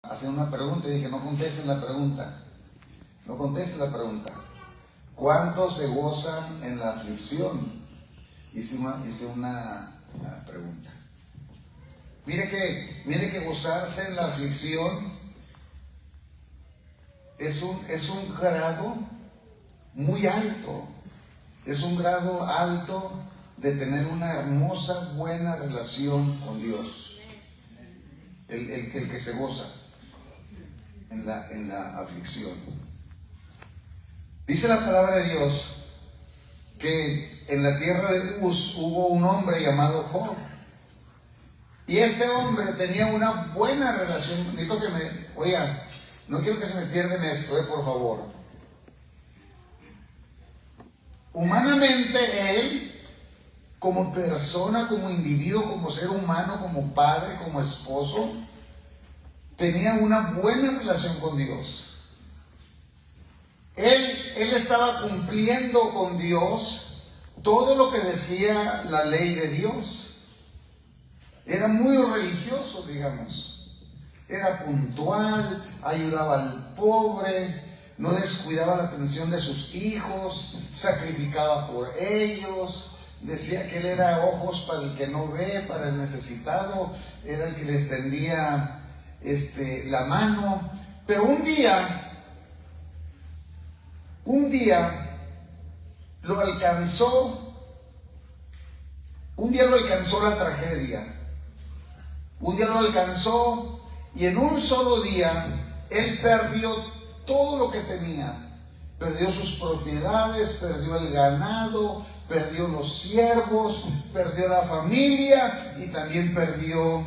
hacer una pregunta y dije, no contesten la pregunta. No contesten la pregunta. ¿Cuántos se gozan en la aflicción? Hice una pregunta. Mire que gozarse en la aflicción es un grado muy alto. Es un grado alto de tener una hermosa, buena relación con Dios. El que se goza en la aflicción. Dice la palabra de Dios que en la tierra de Uz hubo un hombre llamado Job. Y este hombre tenía una buena relación. Necesito que oiga, no quiero que se me pierda en esto, por favor. Humanamente él, como persona, como individuo, como ser humano, como padre, como esposo, tenía una buena relación con Dios. Él estaba cumpliendo con Dios todo lo que decía la ley de Dios. Era muy religioso, digamos. Era puntual, ayudaba al pobre, no descuidaba la atención de sus hijos, sacrificaba por ellos. Decía que él era ojos para el que no ve, para el necesitado, era el que le extendía la mano. Pero un día lo alcanzó la tragedia. Un día lo alcanzó y en un solo día él perdió todo lo que tenía. Perdió sus propiedades, perdió el ganado, perdió los siervos, perdió la familia y también perdió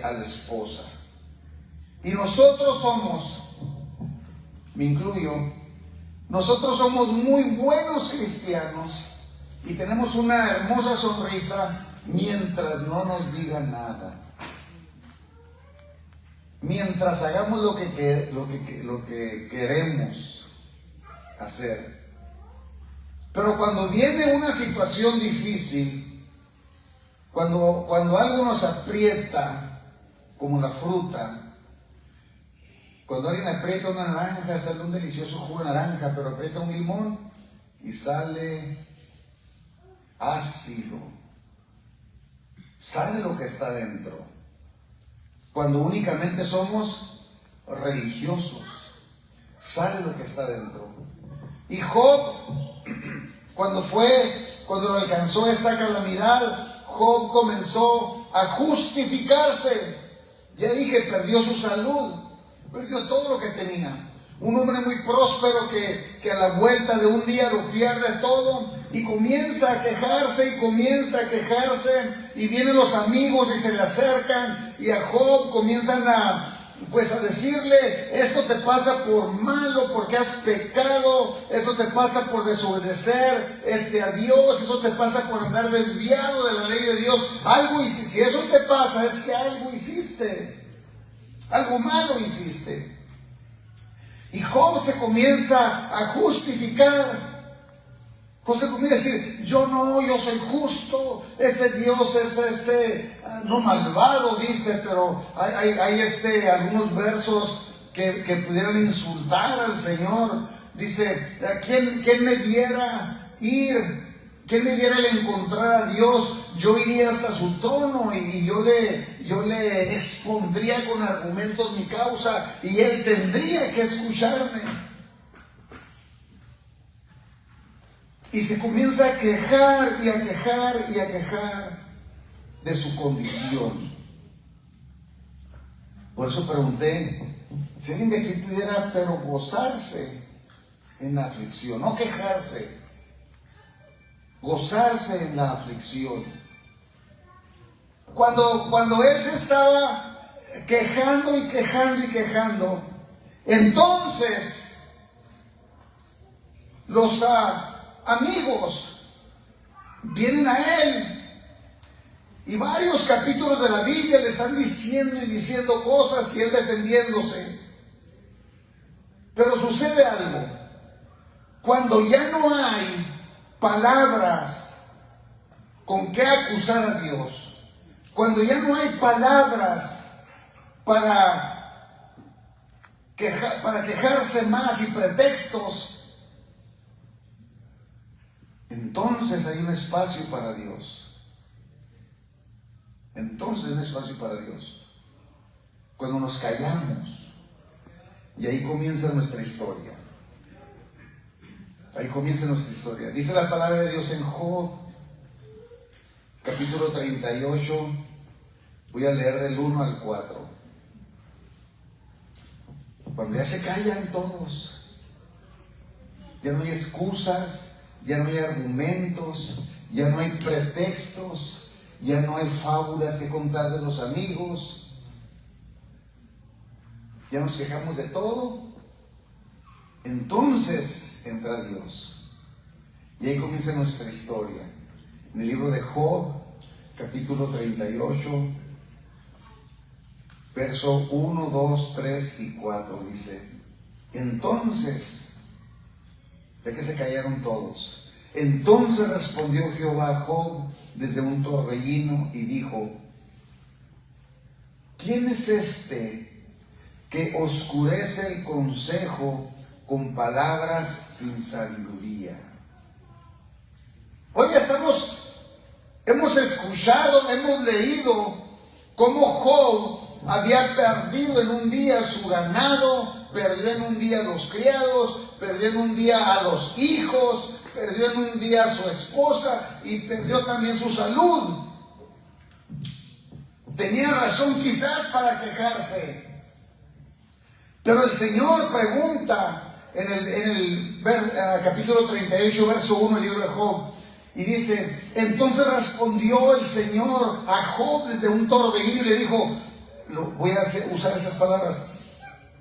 a la esposa. Y nosotros somos, me incluyo, nosotros somos muy buenos cristianos y tenemos una hermosa sonrisa mientras no nos digan nada. Mientras hagamos lo que queremos hacer. Pero cuando viene una situación difícil, cuando algo nos aprieta, como la fruta, cuando alguien aprieta una naranja, sale un delicioso jugo de naranja, pero aprieta un limón y sale ácido. Sale lo que está dentro. Cuando únicamente somos religiosos, sale lo que está dentro. Y Job, cuando lo alcanzó esta calamidad, Job comenzó a justificarse. Ya dije, perdió su salud, perdió todo lo que tenía. Un hombre muy próspero que a la vuelta de un día lo pierde todo y comienza a quejarse y vienen los amigos y se le acercan y a Job comienzan a decirle: esto te pasa por malo, porque has pecado, esto te pasa por desobedecer a Dios, eso te pasa por andar desviado de la ley de Dios. Si eso te pasa es que algo hiciste, algo malo hiciste. Y Job se comienza a justificar. Job comienza a decir: yo soy justo, ese Dios es no malvado, dice, pero hay algunos versos que pudieran insultar al Señor. Dice: ¿quién me diera ir? ¿Quién me diera el encontrar a Dios? Yo iría hasta su trono y yo le expondría con argumentos mi causa y él tendría que escucharme. Y se comienza a quejar de su condición. Por eso pregunté si alguien de aquí pudiera pero gozarse en la aflicción, no quejarse, gozarse en la aflicción. Cuando él se estaba quejando, entonces los amigos vienen a él y varios capítulos de la Biblia le están diciendo cosas y él defendiéndose. Pero sucede algo. Cuando ya no hay palabras con que acusar a Dios, cuando ya no hay palabras para para quejarse más y pretextos, entonces hay un espacio para Dios. Entonces hay un espacio para Dios. Cuando nos callamos, y ahí comienza nuestra historia. Ahí comienza nuestra historia. Dice la palabra de Dios en Job, capítulo 38. Voy a leer del 1 al 4. Cuando ya se callan todos, ya no hay excusas, ya no hay argumentos, ya no hay pretextos, ya no hay fábulas que contar de los amigos, ya nos quejamos de todo. Entonces entra Dios y ahí comienza nuestra historia. En el libro de Job, capítulo 38, verso 1, 2, 3 y 4 dice: entonces, ya que se callaron todos, entonces respondió Jehová a Job desde un torbellino y dijo: ¿quién es este que oscurece el consejo con palabras sin sabiduría? Hoy hemos escuchado, hemos leído cómo Job había perdido en un día su ganado, perdió en un día los criados, perdió en un día a los hijos, perdió en un día a su esposa y perdió también su salud. Tenía razón quizás para quejarse, pero el Señor pregunta en el capítulo 38, verso 1 del libro de Job, y dice: entonces respondió el Señor a Job desde un torbellino y le dijo, voy a usar esas palabras: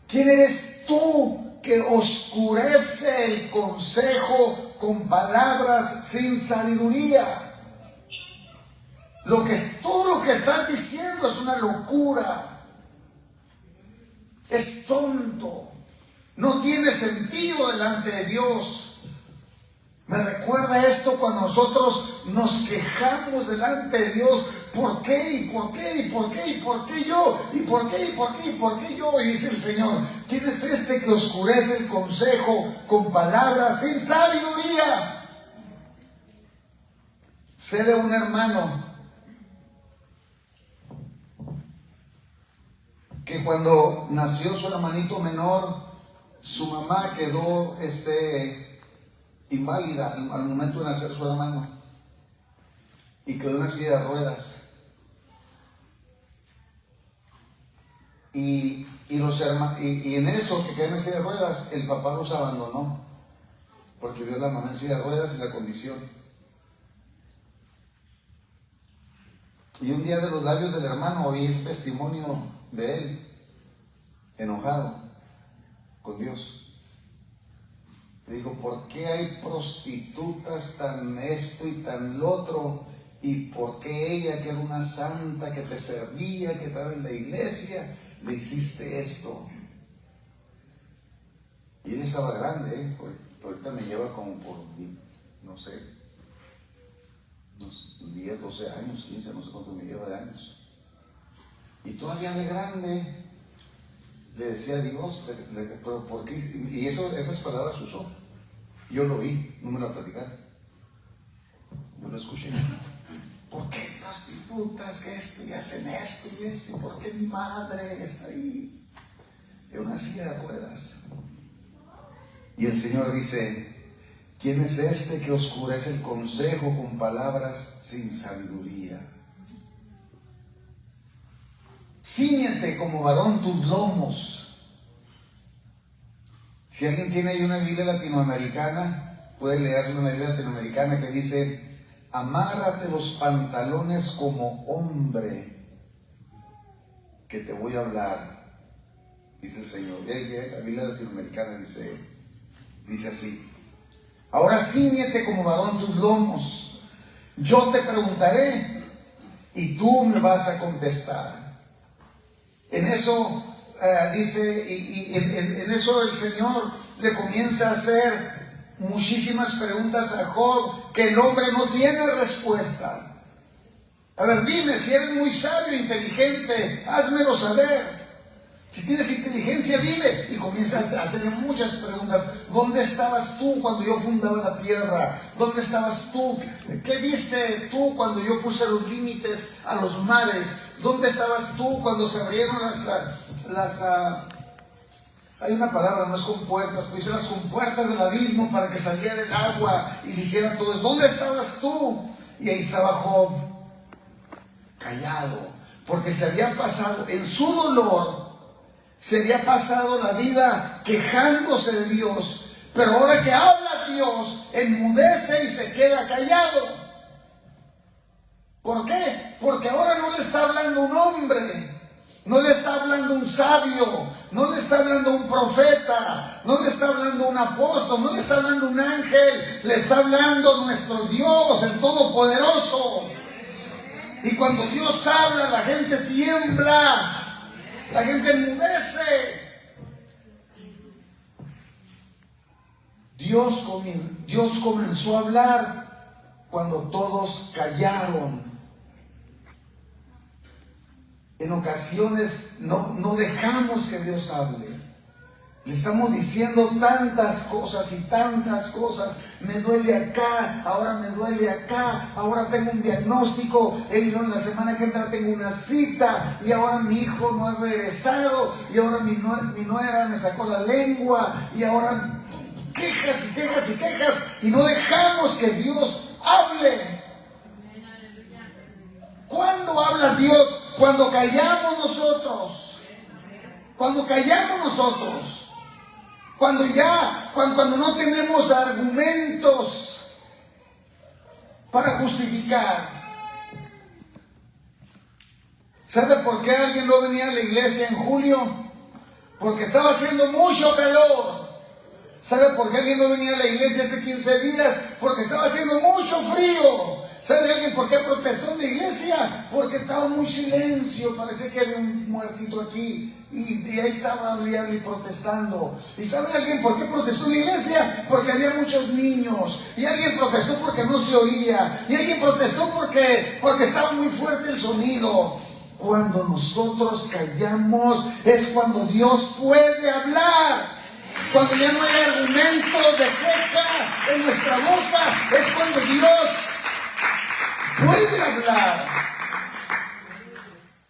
¿quién eres tú que oscurece el consejo con palabras sin sabiduría? Todo lo que estás diciendo es una locura, es tonto, no tiene sentido delante de Dios. Me recuerda esto cuando nosotros nos quejamos delante de Dios: ¿por qué? ¿Y por qué? ¿Y por qué? ¿Y por qué yo? ¿Y por qué? ¿Y por qué? ¿Y por qué yo? Y dice el Señor: ¿quién es este que oscurece el consejo con palabras sin sabiduría? Sé de un hermano que cuando nació su hermanito menor, su mamá quedó inválida al momento de nacer su hermano y quedó en una silla de ruedas. Y en eso que quedó en silla de ruedas, el papá los abandonó porque vio a la mamá en silla de ruedas y la condición. Y un día de los labios del hermano oí el testimonio de él, enojado con Dios. Le digo: ¿por qué hay prostitutas tan esto y tan lo otro? ¿Y por qué ella, que era una santa que te servía, que estaba en la iglesia, le hiciste esto? Y él estaba grande, ahorita me lleva como por, no sé, unos 10, 12 años, 15, no sé cuánto me lleva de años. Y todavía de grande le decía a Dios: ¿pero por qué? Y esas palabras usó. Yo lo vi, no me lo platicaron. Yo lo escuché. ¿Por qué prostitutas que esto y hacen esto y esto? ¿Por qué mi madre está ahí en una silla de ruedas? Y el Señor dice: ¿quién es este que oscurece el consejo con palabras sin sabiduría? Cíñete como varón tus lomos. Si alguien tiene ahí una Biblia latinoamericana, puede leerlo en la Biblia latinoamericana, que dice: amárrate los pantalones como hombre, que te voy a hablar, dice el Señor. La Biblia latinoamericana dice así: ahora cíñete como varón tus lomos, yo te preguntaré y tú me vas a contestar. En eso dice, y en eso el Señor le comienza a hacer muchísimas preguntas a Job que el hombre no tiene respuesta. A ver, dime, si eres muy sabio, inteligente, házmelo saber. Si tienes inteligencia, dime. Y comienza a hacerle muchas preguntas. ¿Dónde estabas tú cuando yo fundaba la tierra? ¿Dónde estabas tú? ¿Qué viste tú cuando yo puse los límites a los mares? ¿Dónde estabas tú cuando se abrieron hay una palabra, no es compuertas, pero hicieron las compuertas del abismo para que saliera el agua y se hiciera todo eso? ¿Dónde estabas tú? Y ahí estaba Job, callado, porque se había pasado en su dolor. Se había pasado la vida quejándose de Dios, pero ahora que habla Dios, enmudece y se queda callado. ¿Por qué? Porque ahora no le está hablando un hombre, no le está hablando un sabio, no le está hablando un profeta, no le está hablando un apóstol, no le está hablando un ángel, le está hablando nuestro Dios, el Todopoderoso. Y cuando Dios habla, la gente tiembla. La gente enmudece. Dios comenzó a hablar cuando todos callaron. En ocasiones no dejamos que Dios hable. Le estamos diciendo tantas cosas y tantas cosas. Me duele acá, ahora me duele acá, ahora tengo un diagnóstico, en la semana que entra tengo una cita, y ahora mi hijo no ha regresado, y ahora mi nuera me sacó la lengua, y ahora quejas y quejas y quejas, y no dejamos que Dios hable. ¿Cuándo habla Dios? Cuando callamos nosotros. Cuando callamos nosotros. Cuando no tenemos argumentos para justificar. ¿Sabe por qué alguien no venía a la iglesia en julio? Porque estaba haciendo mucho calor. ¿Sabe por qué alguien no venía a la iglesia hace 15 días? Porque estaba haciendo mucho frío. ¿Sabe alguien por qué protestó en la iglesia? Porque estaba muy silencio, parecía que había un muertito aquí. Y ahí estaba hablando y protestando. ¿Y sabe alguien por qué protestó en la iglesia? Porque había muchos niños. Y alguien protestó porque no se oía. Y alguien protestó porque estaba muy fuerte el sonido. Cuando nosotros callamos es cuando Dios puede hablar. Cuando ya no hay argumento de queja en nuestra boca, es cuando Dios puede hablar.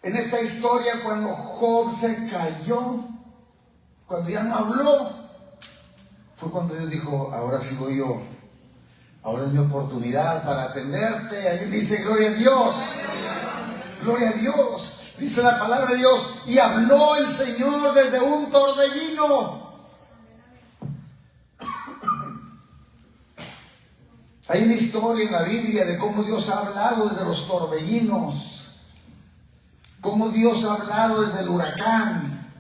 En esta historia, cuando Job se cayó, cuando ya no habló, fue cuando Dios dijo: ahora sí voy yo, ahora es mi oportunidad para atenderte. Alguien dice: gloria a Dios, gloria a Dios. Dice la palabra de Dios: y habló el Señor desde un torbellino. Hay una historia en la Biblia de cómo Dios ha hablado desde los torbellinos, cómo Dios ha hablado desde el huracán,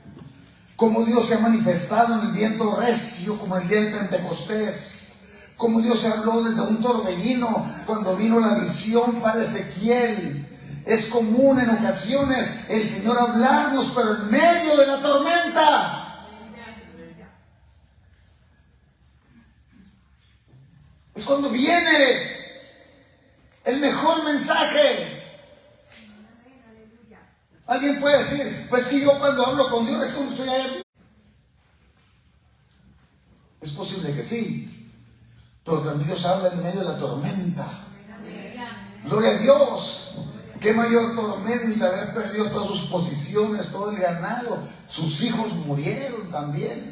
cómo Dios se ha manifestado en el viento recio como el día del Pentecostés, cómo Dios habló desde un torbellino cuando vino la visión para Ezequiel. Es común en ocasiones el Señor hablarnos, pero en medio de la tormenta. Es cuando viene el mejor mensaje. Alguien puede decir: pues que yo cuando hablo con Dios es como estoy ahí. Es posible que sí, pero cuando Dios habla en medio de la tormenta, gloria a Dios. Qué mayor tormenta haber perdido todas sus posiciones, todo el ganado. Sus hijos murieron también.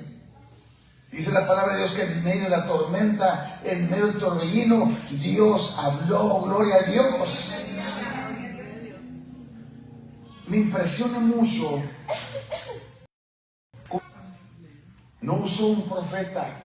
Dice la palabra de Dios que en medio de la tormenta, en medio del torbellino, Dios habló. Gloria a Dios. Me impresiona mucho. No usó un profeta.